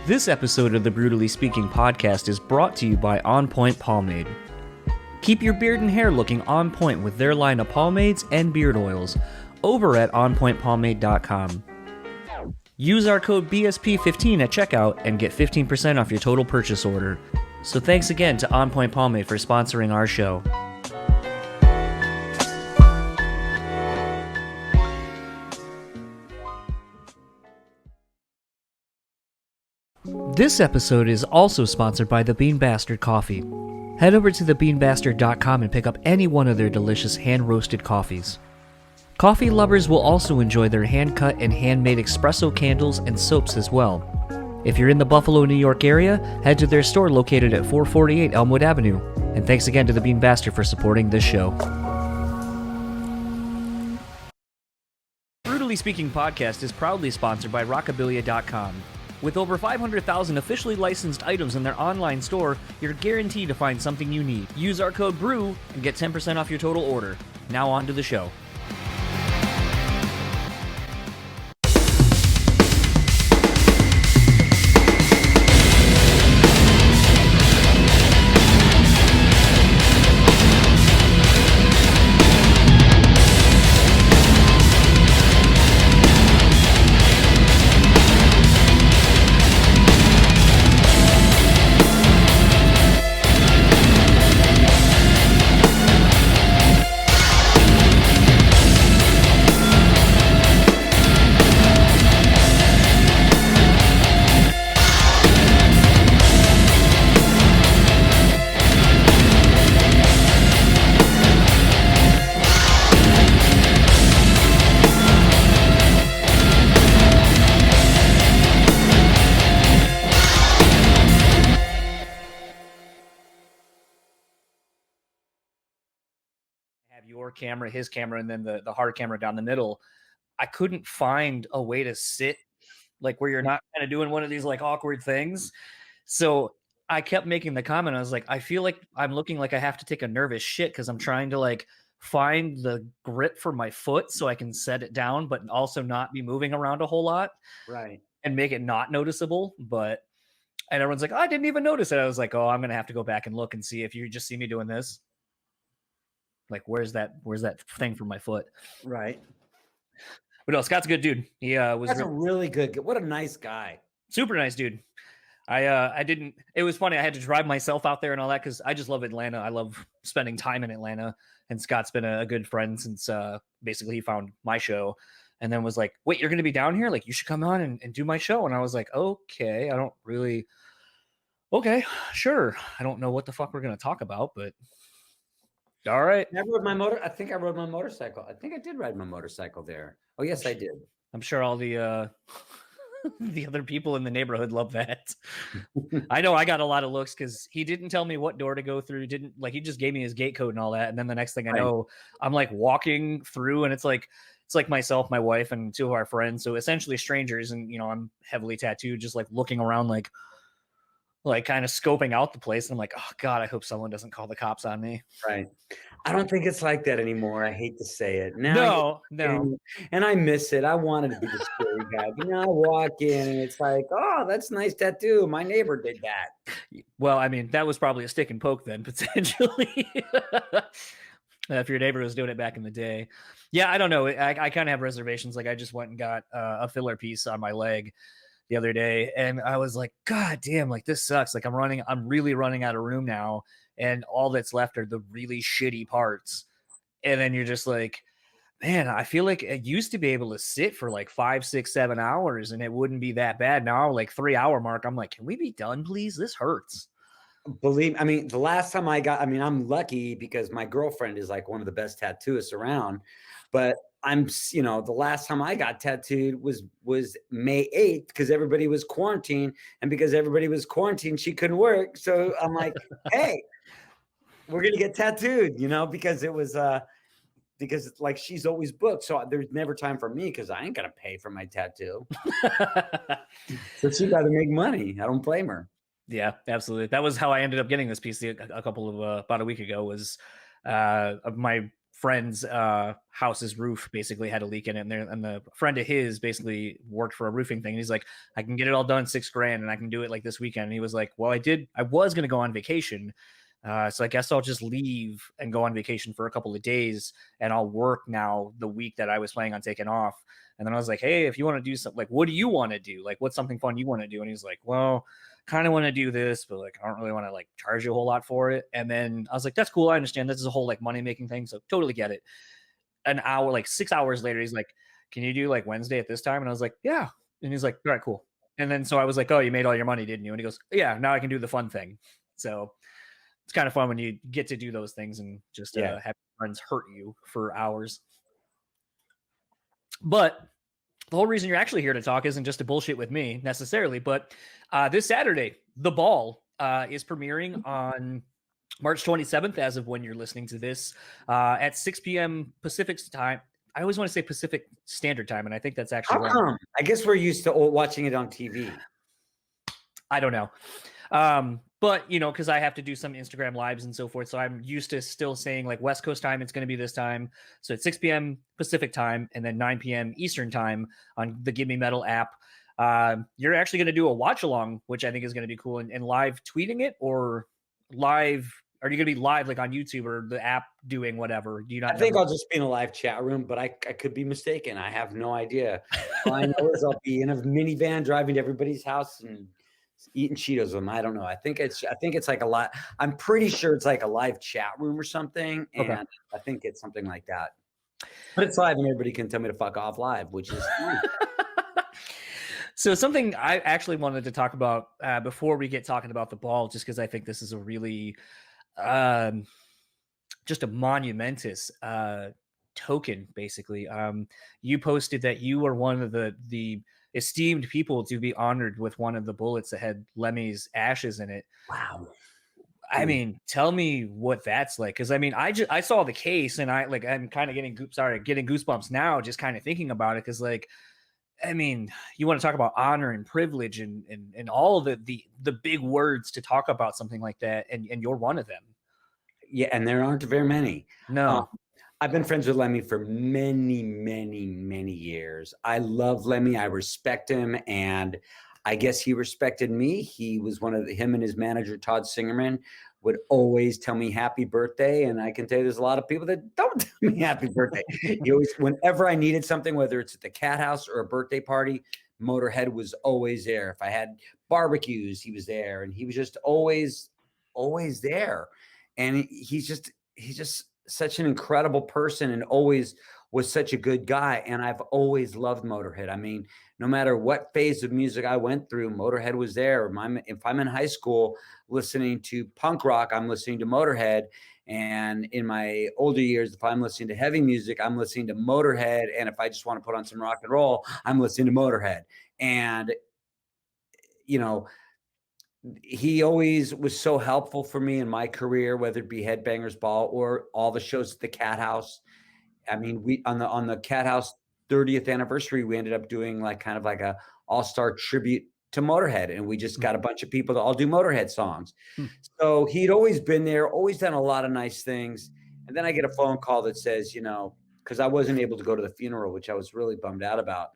This episode of the BREWtally Speaking Podcast is brought to you by On Point Pomade. Keep your beard and hair looking on point with their line of pomades and beard oils over at onpointpomade.com. Use our code BSP15 at checkout and get 15% off your total purchase order. So thanks again to On Point Pomade for sponsoring our show. This episode is also sponsored by the Bean Bastard Coffee. Head over to thebeanbastard.com and pick up any one of their delicious hand-roasted coffees. Coffee lovers will also enjoy their hand-cut and handmade espresso candles and soaps as well. If you're in the Buffalo, New York area, head to their store located at 448 Elmwood Avenue. And thanks again to the Bean Bastard for supporting this show. BREWtally Speaking Podcast is proudly sponsored by Rockabilia.com. With over 500,000 officially licensed items in their online store, you're guaranteed to find something you need. Use our code BREW and get 10% off your total order. Now on to the show. Your camera, his camera, and then the hard camera down the middle. I couldn't find a way to sit like where you're not kind of doing one of these like awkward things. So I kept making the comment. I was like, I feel like I'm looking like I have to take a nervous shit because I'm trying to like find the grip for my foot so I can set it down, but also not be moving around a whole lot. Right. And make it not noticeable. And everyone's like, oh, I didn't even notice it. I was like, oh, I'm going to have to go back and look and see if you just see me doing this. Like, where's that thing for my foot? Right. But no, Scott's a good dude. He was a really good, what a nice guy. Super nice dude. It was funny. I had to drive myself out there and all that because I just love Atlanta. I love spending time in Atlanta. And Scott's been a good friend since basically he found my show and then was like, wait, you're going to be down here? Like, you should come on and do my show. And I was like, okay, okay, sure. I don't know what the fuck we're going to talk about, but all right. I think I rode my motorcycle. I think I did ride my motorcycle there. Oh, yes, I did. I'm sure all the the other people in the neighborhood love that. I know I got a lot of looks because he didn't tell me what door to go through. He just gave me his gate code and all that. And then the next thing I know, I'm like walking through and it's like myself, my wife, and two of our friends. So essentially strangers. And, you know, I'm heavily tattooed, just like looking around, like kind of scoping out the place. And I'm like, oh God, I hope someone doesn't call the cops on me. Right. I don't think it's like that anymore. I hate to say it. Now, no. And I miss it. I wanted to be the scary guy. But now I walk in and it's like, oh, that's a nice tattoo. My neighbor did that. Well, I mean, that was probably a stick and poke then, potentially. If your neighbor was doing it back in the day. Yeah, I don't know. I kind of have reservations. Like I just went and got a filler piece on my leg the other day and I was like, God damn, like this sucks. Like I'm really running out of room now and all that's left are the really shitty parts. And then you're just like, man, I feel like I used to be able to sit for like 5, 6, 7 hours and it wouldn't be that bad. Now like 3 hour mark, I'm like, can we be done, please? This hurts. The last time I'm lucky because my girlfriend is like one of the best tattooists around, but the last time I got tattooed was May 8th because everybody was quarantined. And because everybody was quarantined, she couldn't work. So I'm like, hey, we're going to get tattooed, because it was, because like she's always booked. So there's never time for me because I ain't going to pay for my tattoo. So she got to make money. I don't blame her. Yeah, absolutely. That was how I ended up getting this piece about a week ago was my friend's house's roof basically had a leak in it, and the friend of his basically worked for a roofing thing. And he's like, I can get it all done $6,000 and I can do it like this weekend. And he was like, well, I was going to go on vacation. So I guess I'll just leave and go on vacation for a couple of days, and I'll work now the week that I was planning on taking off. And then I was like, hey, if you want to do something, like, what do you want to do? Like, what's something fun you want to do? And he's like, well, kind of want to do this, but like, I don't really want to like charge you a whole lot for it. And then I was like, that's cool. I understand this is a whole like money making thing. So totally get it. An hour, like 6 hours later, he's like, can you do like Wednesday at this time? And I was like, yeah. And he's like, all right, cool. And then so I was like, oh, you made all your money, didn't you? And he goes, yeah, now I can do the fun thing. So it's kind of fun when you get to do those things and just have friends hurt you for hours. But the whole reason you're actually here to talk isn't just to bullshit with me necessarily, but this Saturday, The Ball is premiering on March 27th, as of when you're listening to this, at 6 p.m. Pacific time. I always want to say Pacific Standard Time, and I think that's actually how come? I guess we're used to watching it on TV. I don't know. But, you know, because I have to do some Instagram lives and so forth. So I'm used to still saying like West Coast time, it's going to be this time. So it's 6 p.m. Pacific time and then 9 p.m. Eastern time on the Give Me Metal app. You're actually going to do a watch along, which I think is going to be cool, and live tweeting it, or live. Are you going to be live like on YouTube or the app doing whatever? Do you not? I think I'll just be in a live chat room, but I could be mistaken. I have no idea. All I know is I'll be in a minivan driving to everybody's house and eating Cheetos with them. I don't know. I think it's like a lot. I'm pretty sure it's like a live chat room or something. And okay. I think it's something like that. But it's live and everybody can tell me to fuck off live, which is So something I actually wanted to talk about before we get talking about The Ball, just because I think this is a really just a monumentous token, basically. You posted that you were one of the esteemed people to be honored with one of the bullets that had Lemmy's ashes in it. Wow. I mean, tell me what that's like. Cause I mean, I saw the case and I'm kind of getting goosebumps now, just kind of thinking about it. Cause like, I mean, you want to talk about honor and privilege and all of the big words to talk about something like that. And you're one of them. Yeah. And there aren't very many. No. I've been friends with Lemmy for many, many, many years. I love Lemmy. I respect him. And I guess he respected me. He was him and his manager, Todd Singerman, would always tell me happy birthday. And I can tell you there's a lot of people that don't tell me happy birthday. He always, whenever I needed something, whether it's at the Cat House or a birthday party, Motorhead was always there. If I had barbecues, he was there. And he was just always there. And he's just such an incredible person and always was such a good guy. And I've always loved Motorhead. I mean, no matter what phase of music I went through, Motorhead was there. If I'm in high school listening to punk rock, I'm listening to Motorhead. And in my older years, if I'm listening to heavy music, I'm listening to Motorhead. And if I just want to put on some rock and roll, I'm listening to Motorhead. And, you know, he always was so helpful for me in my career, whether it be Headbangers Ball or all the shows at the Cat House. I mean, we on the Cat House 30th anniversary, we ended up doing like kind of like a all-star tribute to Motorhead, and we just got a bunch of people to all do Motorhead songs. So he'd always been there, always done a lot of nice things. And then I get a phone call that says, you know, because I wasn't able to go to the funeral, which I was really bummed out about.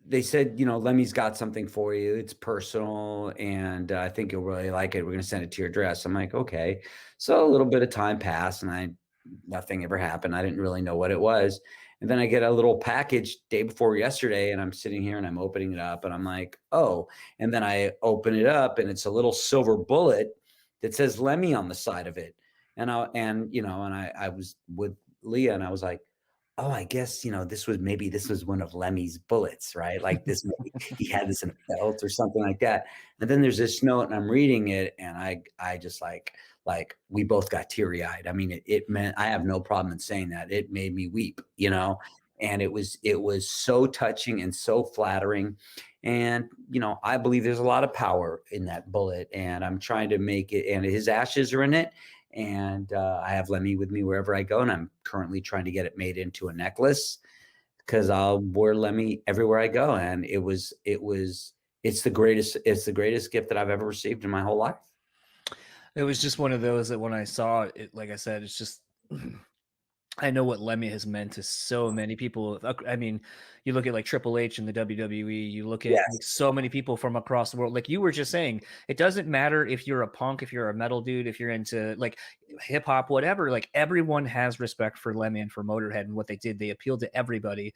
They said, you know, Lemmy's got something for you. It's personal, and I think you'll really like it. We're going to send it to your address. I'm like, okay. So a little bit of time passed, and nothing ever happened. I didn't really know what it was. And then I get a little package day before yesterday, and I'm sitting here and I'm opening it up, and I'm like, oh. And then I open it up, and it's a little silver bullet that says Lemmy on the side of it. And I was with Leah, and I was like, oh, I guess, you know, this was one of Lemmy's bullets, right? Like this, maybe he had this in a belt or something like that. And then there's this note, and I'm reading it, and I just like we both got teary eyed. I mean, it meant, I have no problem in saying that. It made me weep, you know, and it was so touching and so flattering. And, you know, I believe there's a lot of power in that bullet, and I'm trying to make it, and his ashes are in it. And I have Lemmy with me wherever I go, and I'm currently trying to get it made into a necklace because I'll wear Lemmy everywhere I go. And it's the greatest gift that I've ever received in my whole life. It was just one of those that when I saw it, like I said, it's just I know what Lemmy has meant to so many people. I mean, you look at like Triple H in the WWE, you look at like Yes. so many people from across the world. Like you were just saying, it doesn't matter if you're a punk, if you're a metal dude, if you're into like hip hop, whatever, like everyone has respect for Lemmy and for Motorhead and what they did. They appealed to everybody.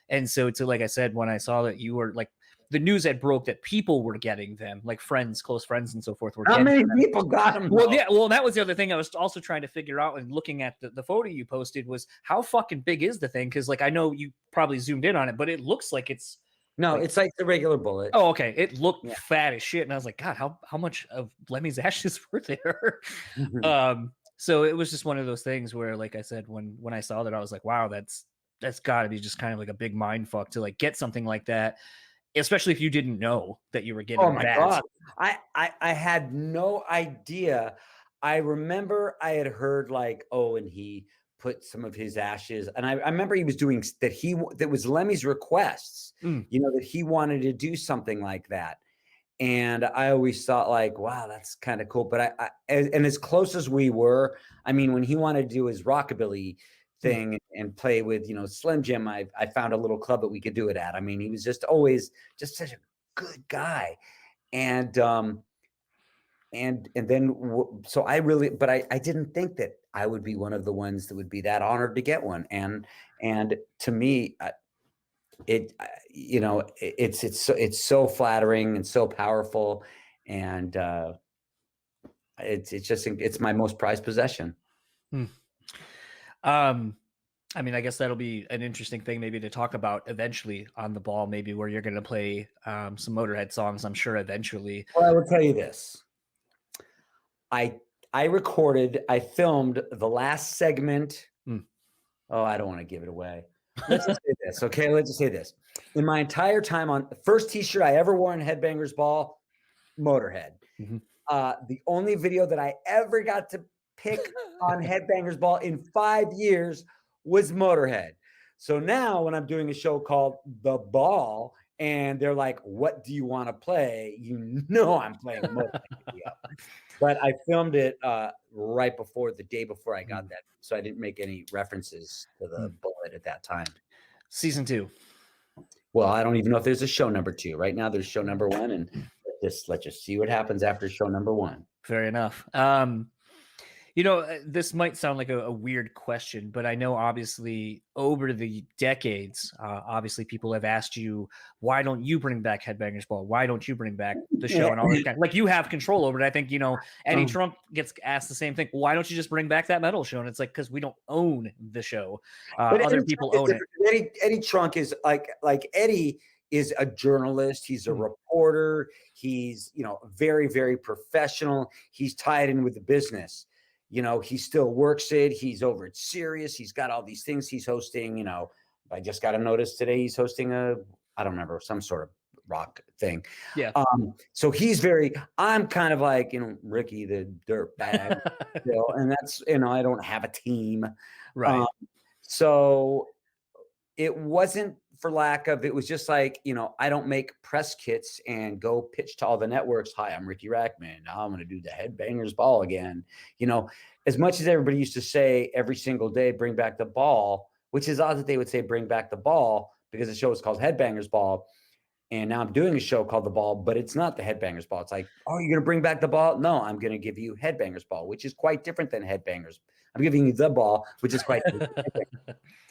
And so to, like I said, when I saw that you were like, the news had broke that people were getting them, like friends, close friends and so forth were How getting many them. people got them? Well, yeah, well, that was the other thing I was also trying to figure out and looking at the photo you posted was how fucking big is the thing? Because like I know you probably zoomed in on it, but it looks like it's No, like, it's like the regular bullet. oh, okay. It looked Yeah. fat as shit. And I was like, God, how much of Lemmy's ashes were there? Mhm. So it was just one of those things where, like I said, when I saw that, I was like, wow, that's gotta be just kind of like a big mind fuck to like get something like that, especially if you didn't know that you were getting Oh my that. God. I had no idea. I remember I had heard like, oh, and he put some of his ashes, and I remember he was doing that was Lemmy's requests, Mm. that he wanted to do something like that. And I always thought like, wow, that's kind of cool. But and as close as we were, I mean, when he wanted to do his rockabilly thing and play with, Slim Jim, I found a little club that we could do it at. I mean, he was just always just such a good guy. And then so I really, but I didn't think that I would be one of the ones that would be that honored to get one. And to me, it's so flattering and so powerful, and it's my most prized possession. I mean, I guess that'll be an interesting thing maybe to talk about eventually on the ball, maybe where you're going to play some Motorhead songs, I'm sure eventually. Well, I will tell you this. I filmed the last segment. Oh, I don't want to give it away. Let's just say this, okay? Let's just say this. In my entire time on the first t-shirt I ever wore in Headbangers Ball, Motorhead. The only video that I ever got to pick on Headbangers Ball in 5 years was Motorhead. So now when I'm doing a show called The Ball and they're like, what do you want to play? I'm playing a Motorhead video. But I filmed it right before, the day before I got that. So I didn't make any references to the bullet at that time. Season 2. Well, I don't even know if there's a show number 2. Right now there's show number 1, and let's just see what happens after show number 1. Fair enough. This might sound like a weird question, but I know obviously over the decades, obviously people have asked you, why don't you bring back Headbangers Ball? Why don't you bring back the show and all this kind of, like you have control over it. I think, Eddie Trunk gets asked the same thing. Why don't you just bring back that metal show? And it's like, because we don't own the show. Other people own it. Eddie Trunk is like Eddie is a journalist. He's a reporter. He's, very, very professional. He's tied in with the business. He still works it. He's over at Sirius. He's got all these things he's hosting. I just got a notice today. He's hosting I don't remember, some sort of rock thing. Yeah. So I'm kind of like, Riki the dirt bag, and that's, I don't have a team. Right. So it wasn't for lack of, it was just like, I don't make press kits and go pitch to all the networks. Hi, I'm Riki Rachtman. Now I'm going to do the Headbangers Ball again. As much as everybody used to say every single day, bring back the ball, which is odd that they would say bring back the ball because the show is called Headbangers Ball. And now I'm doing a show called The Ball, but it's not the Headbangers Ball. It's like, oh, you're going to bring back the ball? No, I'm going to give you Headbangers Ball, which is quite different than Headbangers. I'm giving you the ball, which is quite different.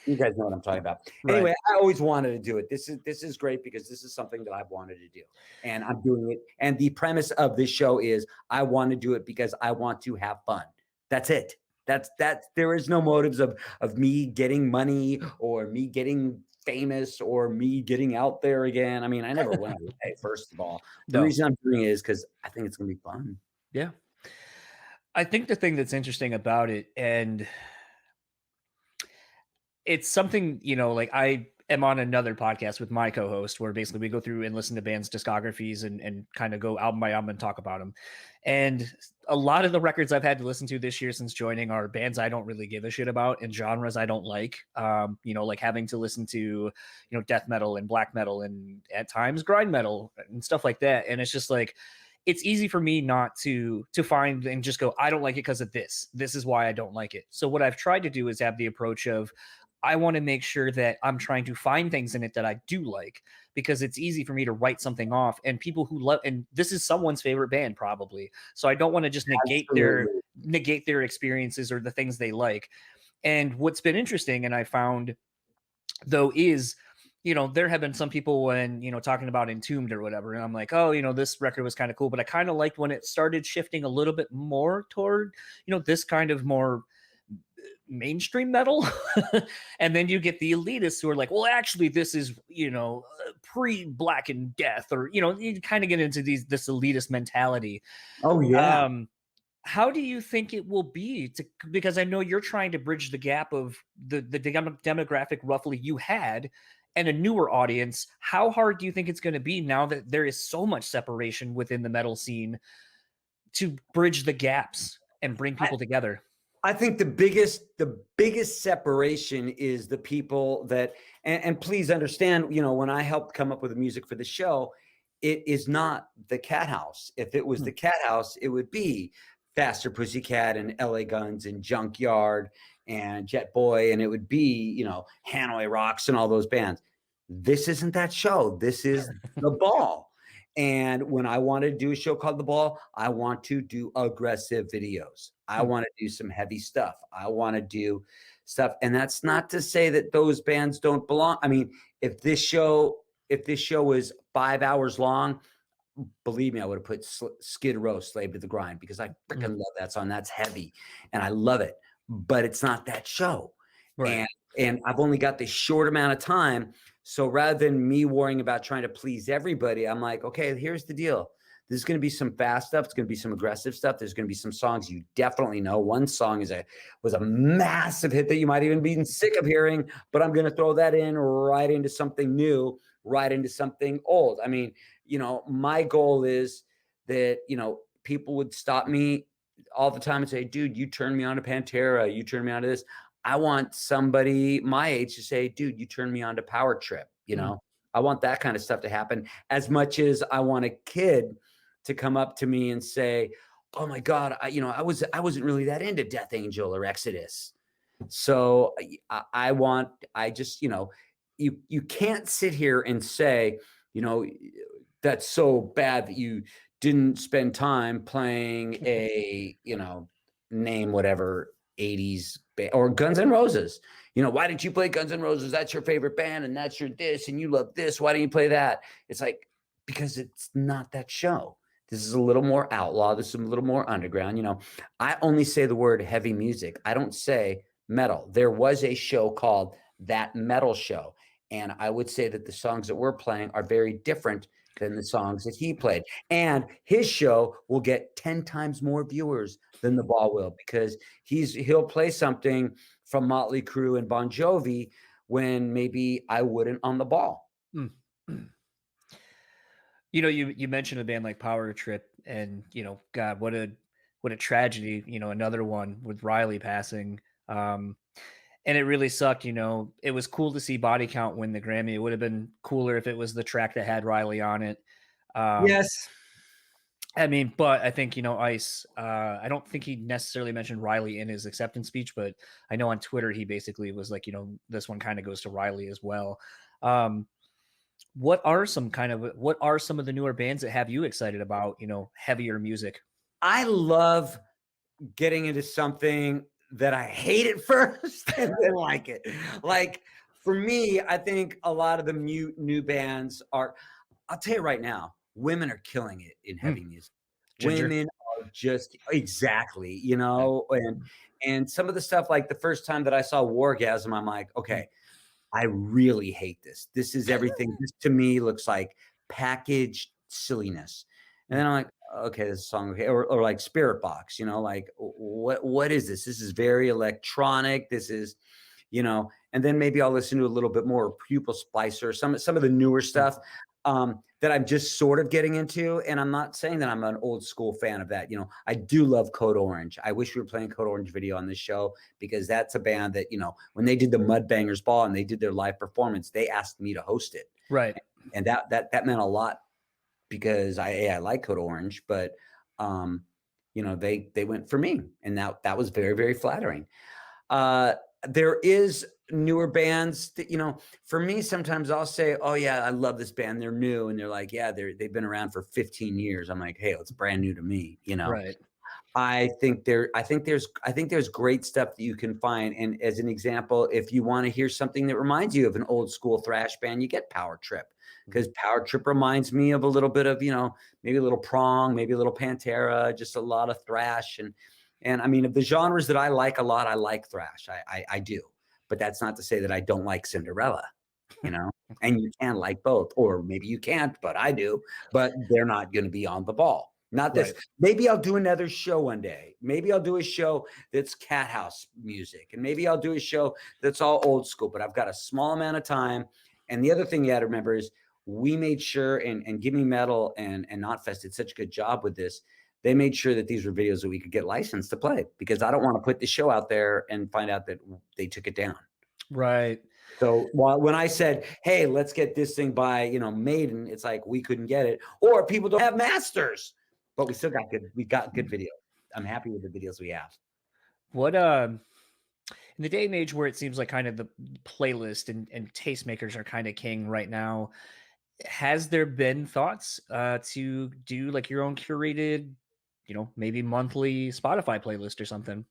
You guys know what I'm talking about. Right. Anyway, I always wanted to do it. This is great because this is something that I've wanted to do, and I'm doing it. And the premise of this show is I want to do it because I want to have fun. That's it. That's there is no motives of me getting money or me getting famous or me getting out there again. I mean, I never went away, first of all. The reason I'm doing it is because I think it's going to be fun. Yeah. I think the thing that's interesting about it, and it's something, like I am on another podcast with my co-host where basically we go through and listen to bands' discographies and kind of go album by album and talk about them. And a lot of the records I've had to listen to this year since joining are bands I don't really give a shit about and genres I don't like. Like having to listen to, death metal and black metal and at times grind metal and stuff like that. And it's just like, it's easy for me not to find and just go, I don't like it because of this. This is why I don't like it. So what I've tried to do is have the approach of, I want to make sure that I'm trying to find things in it that I do like, because it's easy for me to write something off, and people who love, and this is someone's favorite band probably. So I don't want to just negate their experiences or the things they like. And what's been interesting, and I found though, is, there have been some people when, talking about Entombed or whatever, and I'm like, oh, this record was kind of cool, but I kind of liked when it started shifting a little bit more toward, this kind of more mainstream metal. And then you get the elitists who are like, well, actually this is, pre Black and Death, or, you kind of get into this elitist mentality. Oh yeah. How do you think it will be because I know you're trying to bridge the gap of the demographic roughly you had and a newer audience. How hard do you think it's going to be now that there is so much separation within the metal scene to bridge the gaps and bring people together? I think the biggest separation is the people that, and please understand, when I helped come up with the music for the show, it is not the Cat House. If it was the Cat House, it would be Faster Pussycat and LA Guns and Junkyard and Jet Boy, and it would be, Hanoi Rocks and all those bands. This isn't that show. This is the Ball. And when I want to do a show called The Ball, I want to do aggressive videos. I want to do some heavy stuff. I want to do stuff. And that's not to say that those bands don't belong. I mean, if this show was 5 hours long, believe me, I would have put Skid Row, Slave to the Grind, because I freaking love that song. That's heavy and I love it, but it's not that show. Right. And I've only got this short amount of time. So rather than me worrying about trying to please everybody, I'm like, okay, here's the deal. There's going to be some fast stuff. It's going to be some aggressive stuff. There's going to be some songs you definitely know. One song was a massive hit that you might even be sick of hearing, but I'm going to throw that in right into something new, right into something old. I mean, my goal is that, people would stop me all the time and say, dude, you turned me on to Pantera. You turned me on to this. I want somebody my age to say, dude, you turned me on to Power Trip. I want that kind of stuff to happen as much as I want a kid to come up to me and say, oh my God, I wasn't really that into Death Angel or Exodus. So you can't sit here and say, that's so bad that you didn't spend time playing a, name whatever 80s band, or Guns N' Roses. Why didn't you play Guns N' Roses? That's your favorite band, and that's your this, and you love this. Why don't you play that? It's like, because it's not that show. This is a little more outlaw. This is a little more underground. I only say the word heavy music. I don't say metal. There was a show called That Metal Show, and I would say that the songs that we're playing are very different than the songs that he played. And his show will get 10 times more viewers than the Ball will, because he'll play something from Motley Crue and Bon Jovi when maybe I wouldn't on the Ball. You mentioned a band like Power Trip, and God, what a tragedy. Another one with Riley passing. And it really sucked. It was cool to see Body Count win the Grammy. It would have been cooler if it was the track that had Riley on it. Yes. I mean, but I think, Ice, I don't think he necessarily mentioned Riley in his acceptance speech, but I know on Twitter, he basically was like, this one kind of goes to Riley as well. What are some of the newer bands that have you excited about, heavier music? I love getting into something that I hate at first and then like it. Like, for me, I think a lot of the new bands are, I'll tell you right now, women are killing it in heavy music. Ginger. Women are just, exactly, and some of the stuff, like the first time that I saw Wargasm, I'm like, okay, I really hate this. This is everything. This to me looks like packaged silliness. And then I'm like, okay, this is a song, okay, or like Spirit Box, like what is this? This is very electronic. This is, and then maybe I'll listen to a little bit more Pupil Splicer, some of the newer stuff that I'm just sort of getting into. And I'm not saying that I'm an old school fan of that. I do love Code Orange. I wish we were playing Code Orange video on this show, because that's a band that, when they did the Headbangers Ball and they did their live performance, they asked me to host it. Right. And that meant a lot because I like Code Orange, but you know, they went for me, and that was very, very flattering. There is newer bands that, you know, for me, sometimes I'll say, oh yeah, I love this band, they're new, and they're like, yeah, they've been around for 15 years. I'm like, hey, it's brand new to me, you know. Right. I think there's great stuff that you can find. And as an example, if you want to hear something that reminds you of an old school thrash band, you get Power Trip, because Power Trip reminds me of a little bit of, you know, maybe a little Prong, maybe a little Pantera, just a lot of thrash. And I mean, of the genres that I like a lot, I like thrash. I do. But that's not to say that I don't like Cinderella, you know. And you can like both, or maybe you can't, but I do. But they're not going to be on the ball. Not this. Right. Maybe I'll do another show one day. Maybe I'll do a show that's cat house music, and maybe I'll do a show that's all old school, but I've got a small amount of time. And the other thing you got to remember is we made sure, and Give Me Metal and Knotfest did such a good job with this. They made sure that these were videos that we could get licensed to play, because I don't want to put the show out there and find out that they took it down. Right. So when I said, hey, let's get this thing by, you know, Maiden, it's like we couldn't get it, or people don't have masters. But we still got good videos. I'm happy with the videos we have. What in the day and age where it seems like kind of the playlist and tastemakers are kind of king right now, has there been thoughts to do like your own curated, you know, maybe monthly Spotify playlist or something?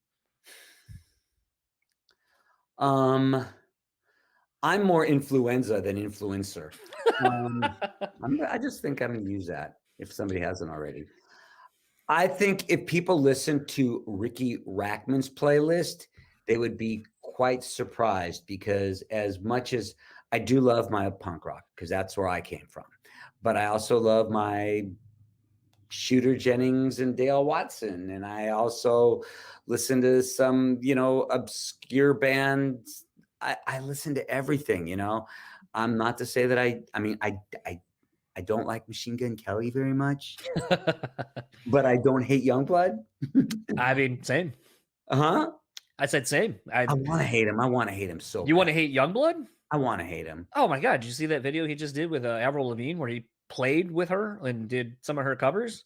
I'm more influenza than influencer. I just think I'm going to use that if somebody hasn't already. I think if people listen to Riki Rachtman's playlist, they would be quite surprised, because as much as I do love my punk rock, because that's where I came from, but I also love my Shooter Jennings and Dale Watson, and I also listen to some, you know, obscure bands. I listen to everything, you know. I'm not to say that I don't like Machine Gun Kelly very much, but I don't hate Youngblood. I mean, same. Uh-huh. I said same. I want to hate him. I want to hate him so You bad. want to hate Youngblood? I want to hate him. Oh my God. Did you see that video he just did with Avril Lavigne where he played with her and did some of her covers?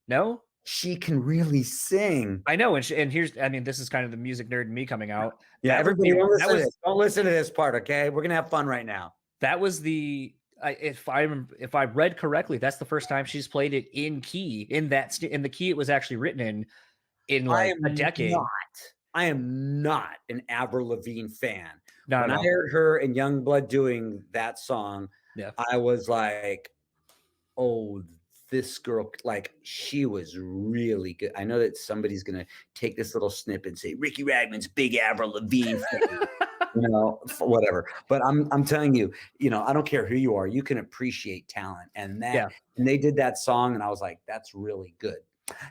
No? She can really sing. I know. And here's, I mean, this is kind of the music nerd in me coming out. Yeah, That everybody was- don't listen that to was- this. Don't listen to this part, okay? We're going to have fun right now. That was if I read correctly, that's the first time she's played it in key, in the key it was actually written in like a decade. I am not an Avril Lavigne fan. No, When I heard her and Youngblood doing that song, yeah, I was like, oh, this girl, like, she was really good. I know that somebody's going to take this little snip and say, Riki Rachtman's big Avril Lavigne fan. You know, whatever. But I'm telling you, you know, I don't care who you are, you can appreciate talent. And that, and they did that song, and I was like, that's really good.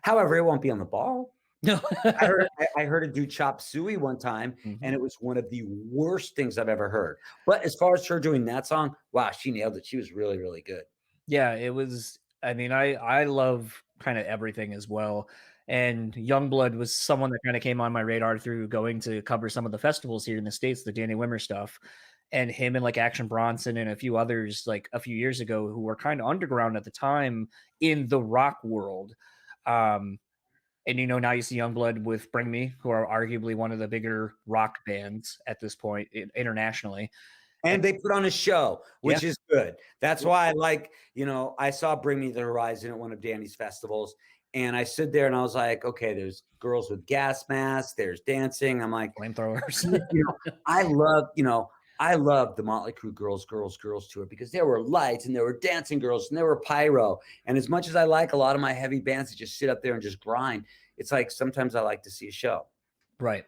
However, it won't be on the ball. No. I heard her do Chop Suey one time, and it was one of the worst things I've ever heard. But as far as her doing that song, wow, she nailed it. She was really, really good. Yeah, it was. I mean, I love kind of everything as well. And Youngblood was someone that kind of came on my radar through going to cover some of the festivals here in the States, the Danny Wimmer stuff, and him and like Action Bronson and a few others like a few years ago who were kind of underground at the time in the rock world. And, you know, now you see Youngblood with Bring Me, who are arguably one of the bigger rock bands at this point internationally. And they put on a show, which is good. That's why I like, you know, I saw Bring Me to the Horizon at one of Danny's festivals. And I stood there and I was like, okay, there's girls with gas masks, there's dancing. I'm like, flamethrowers. You know, I love the Motley Crue Girls tour, because there were lights and there were dancing girls and there were pyro. And as much as I like a lot of my heavy bands that just sit up there and just grind, it's like sometimes I like to see a show. Right.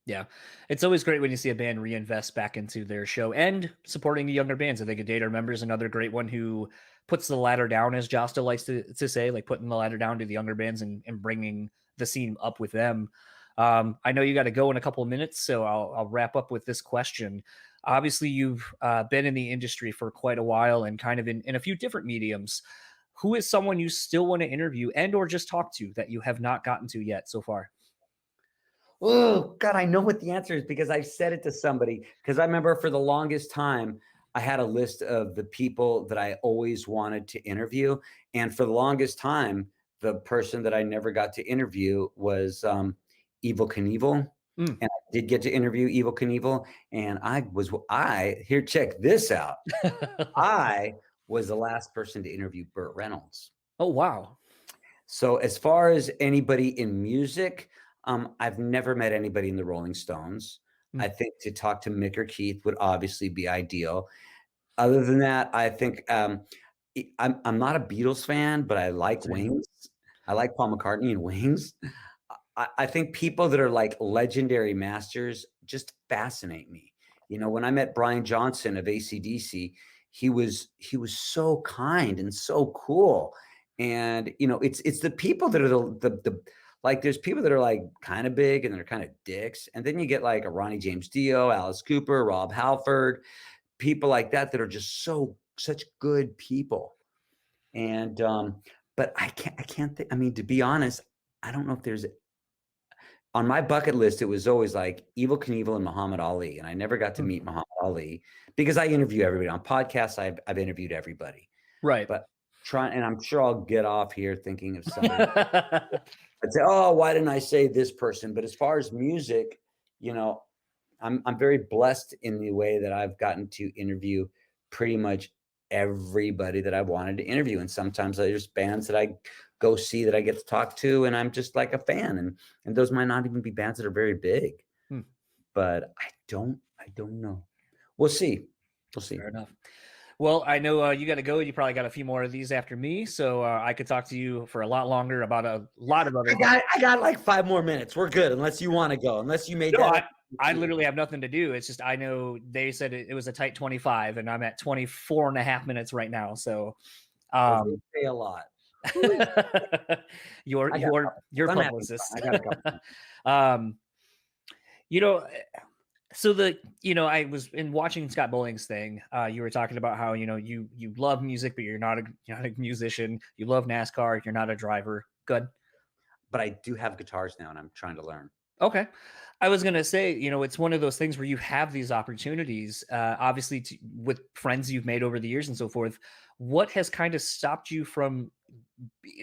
Yeah. It's always great when you see a band reinvest back into their show and supporting the younger bands. I think A Day to Remember is another great one who puts the ladder down, as Josta likes to say, like putting the ladder down to the younger bands and bringing the scene up with them. I know you got to go in a couple of minutes, so I'll wrap up with this question. Obviously, you've been in the industry for quite a while and kind of in a few different mediums. Who is someone you still want to interview and or just talk to that you have not gotten to yet so far? Oh, God, I know what the answer is, because I've said it to somebody. Because I remember for the longest time, I had a list of the people that I always wanted to interview. And for the longest time, the person that I never got to interview was Evel Knievel. Mm. And I did get to interview Evel Knievel. And here, check this out. I was the last person to interview Burt Reynolds. Oh, wow. So as far as anybody in music, I've never met anybody in the Rolling Stones. I think to talk to Mick or Keith would obviously be ideal. Other than that, I think I'm not a Beatles fan, but I like Wings. I like Paul McCartney and Wings. I think people that are like legendary masters just fascinate me. You know, when I met Brian Johnson of AC/DC, he was so kind and so cool. And you know, it's the people that are the like there's people that are like kind of big and they're kind of dicks. And then you get like a Ronnie James Dio, Alice Cooper, Rob Halford, people like that are just such good people. And but I can't think, I mean, to be honest, I don't know if there's on my bucket list, it was always like Evel Knievel and Muhammad Ali. And I never got to meet Muhammad Ali because I interview everybody on podcasts. I've interviewed everybody. Right. But and I'm sure I'll get off here thinking of somebody. I'd say, oh, why didn't I say this person? But as far as music, you know, I'm very blessed in the way that I've gotten to interview pretty much everybody that I wanted to interview. And sometimes there's bands that I go see that I get to talk to, and I'm just like a fan. And those might not even be bands that are very big. But I don't know. We'll see. Fair enough. Well, I know you got to go. You probably got a few more of these after me, so I could talk to you for a lot longer about a lot of other. I got like 5 more minutes. We're good, unless you want to go. Unless you made that. I literally have nothing to do. It's just I know they said it was a tight 25, and I'm at 24 and a half minutes right now. So, say a lot. your publicist. I got a couple. You know. So I was in watching Scott Bowling's thing. You were talking about how, you love music, but you're not a musician. You love NASCAR. You're not a driver. Good. But I do have guitars now and I'm trying to learn. Okay. I was going to say, it's one of those things where you have these opportunities, obviously with friends you've made over the years and so forth. What has kind of stopped you from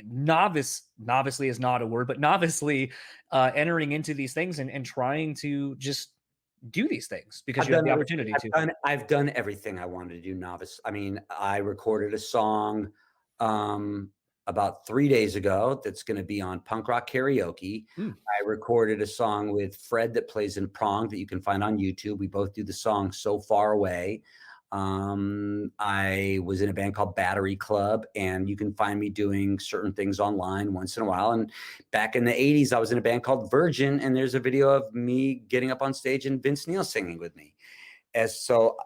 novicely is not a word, but novicely entering into these things and trying to just do these things because you have the opportunity to. I've done everything I wanted to do novice. I mean, I recorded a song about 3 days ago that's going to be on Punk Rock Karaoke. I recorded a song with Fred that plays in Prong that you can find on YouTube. We both do the song So Far Away. I was in a band called Battery Club, and you can find me doing certain things online once in a while. And back in the 80s, I was in a band called Virgin, and there's a video of me getting up on stage and Vince Neil singing with me. So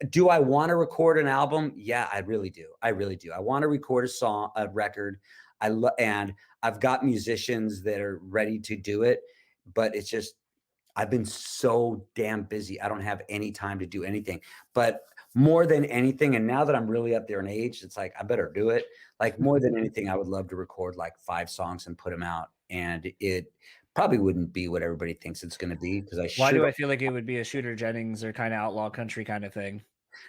do I want to record an album? Yeah, I really do. I want to record a record. And I've got musicians that are ready to do it, but it's just, I've been so damn busy. I don't have any time to do anything. But more than anything, and now that I'm really up there in age, it's like, I better do it. Like more than anything, I would love to record like 5 songs and put them out. And it probably wouldn't be what everybody thinks it's going to be. Why do I feel like it would be a Shooter Jennings or kind of outlaw country kind of thing?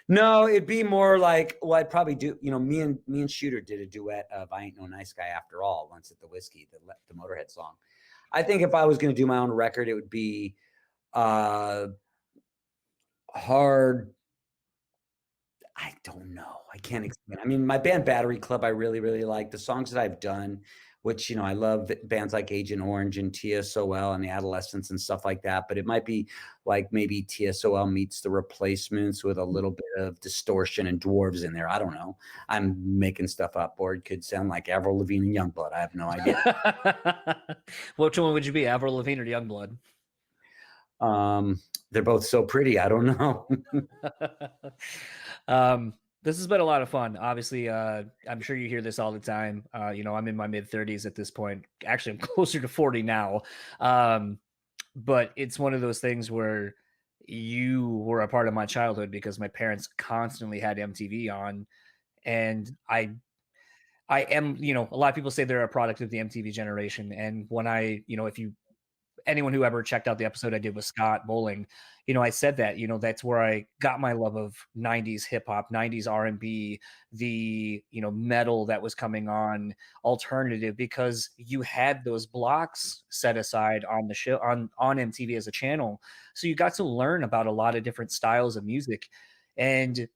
No, it'd be more like, well, I'd probably do, me and Shooter did a duet of I Ain't No Nice Guy After All once at the Whiskey, the Motorhead song. I think if I was going to do my own record, it would be hard. I don't know. I can't explain. I mean, my band Battery Club, I really, really like the songs that I've done, which, I love bands like Agent Orange and TSOL and the Adolescents and stuff like that. But it might be like maybe TSOL meets the Replacements with a little bit of distortion and dwarves in there. I don't know. I'm making stuff up, or it could sound like Avril Lavigne and Youngblood. I have no idea. Which one would you be, Avril Lavigne or Youngblood? They're both so pretty. I don't know. This has been a lot of fun. Obviously, I'm sure you hear this all the time. I'm in my mid-30s at this point. Actually, I'm closer to 40 now. But it's one of those things where you were a part of my childhood because my parents constantly had MTV on. And I am, a lot of people say they're a product of the MTV generation. And when if you anyone who ever checked out the episode I did with Scott Bowling, I said that, that's where I got my love of 90s hip hop, 90s R&B, the, metal that was coming on, alternative, because you had those blocks set aside on the show on MTV as a channel. So you got to learn about a lot of different styles of music. And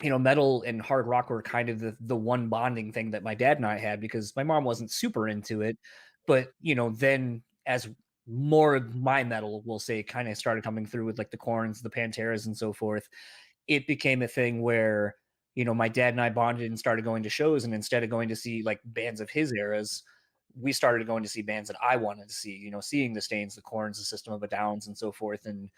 metal and hard rock were kind of the one bonding thing that my dad and I had, because my mom wasn't super into it. But, then as more of my metal, we'll say, kind of started coming through with like the Corns, the Panteras, and so forth, it became a thing where, my dad and I bonded and started going to shows. And instead of going to see like bands of his eras, we started going to see bands that I wanted to see, seeing the Stains, the Corns, the System of a Downs, and so forth. And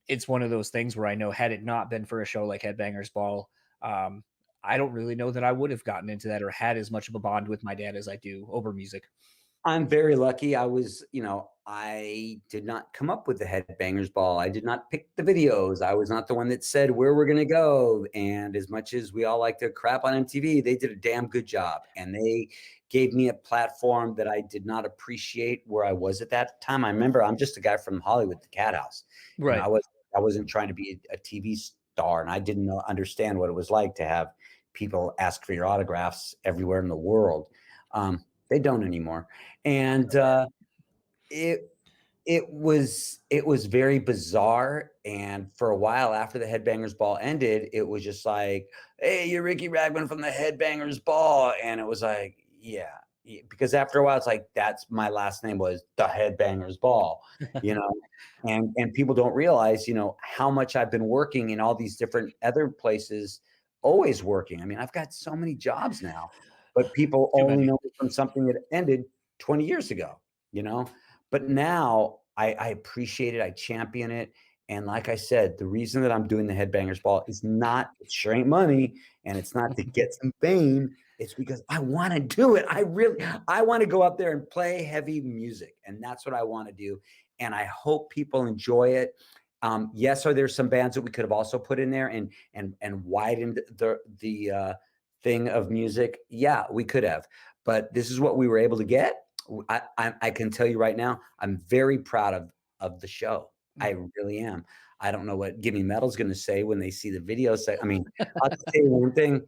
it's one of those things where I know, had it not been for a show like Headbangers Ball, I don't really know that I would have gotten into that or had as much of a bond with my dad as I do over music. I'm very lucky. I did not come up with the Headbangers Ball. I did not pick the videos. I was not the one that said where we're going to go. And as much as we all like to crap on MTV, they did a damn good job. And they gave me a platform that I did not appreciate where I was at that time. I remember I'm just a guy from Hollywood, the Cat House. Right. I wasn't trying to be a TV star, and I didn't understand what it was like to have people ask for your autographs everywhere in the world. They don't anymore. And it was very bizarre. And for a while after the Headbangers Ball ended, it was just like, hey, you're Riki Rachtman from the Headbangers Ball. And it was like, yeah, because after a while, it's like, that's my last name was the Headbangers Ball, and people don't realize, how much I've been working in all these different other places, always working. I mean, I've got so many jobs now, but people only know me from something that ended 20 years ago, but now I appreciate it. I champion it. And like I said, the reason that I'm doing the Headbangers Ball is not, it sure ain't money, and it's not to get some fame. It's because I want to do it. I want to go up there and play heavy music. And that's what I want to do. And I hope people enjoy it. Yes, are there some bands that we could have also put in there and widened the thing of music? Yeah, we could have. But this is what we were able to get. I can tell you right now, I'm very proud of the show. I really am. I don't know what Gimme Metal's going to say when they see the video. I mean, I'll tell you one thing.